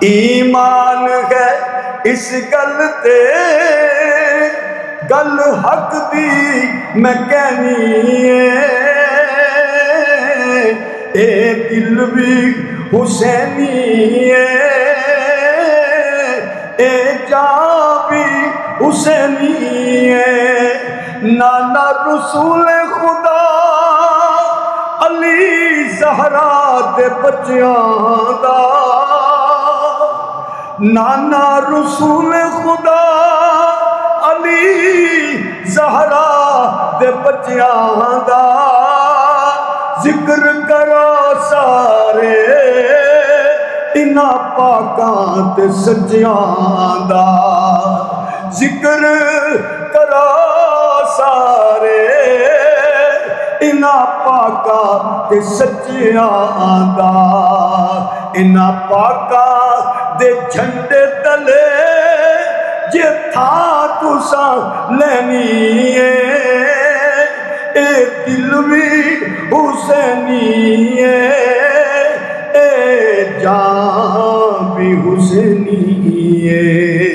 ईमान है इस गल ते गल हक दी मैं कहनी ए दिल भी हुसैनी ए जा भी हुसैनी नाना रसूल खुदा अली ज़हरा दे बच्चियां दा नाना रसूल खुदा अली ज़हरा दे बच्चियां दा जिक्र करो सारे इन्हां पाकां ते सच्चियां दा जिक्र करो सारे इन्हां पाकां ते सच्चियां दा इन्हां पाकां दे झंडे तले जे था तुसा लैनी ए दिल भी हुसैनी ए जान भी हुसैनी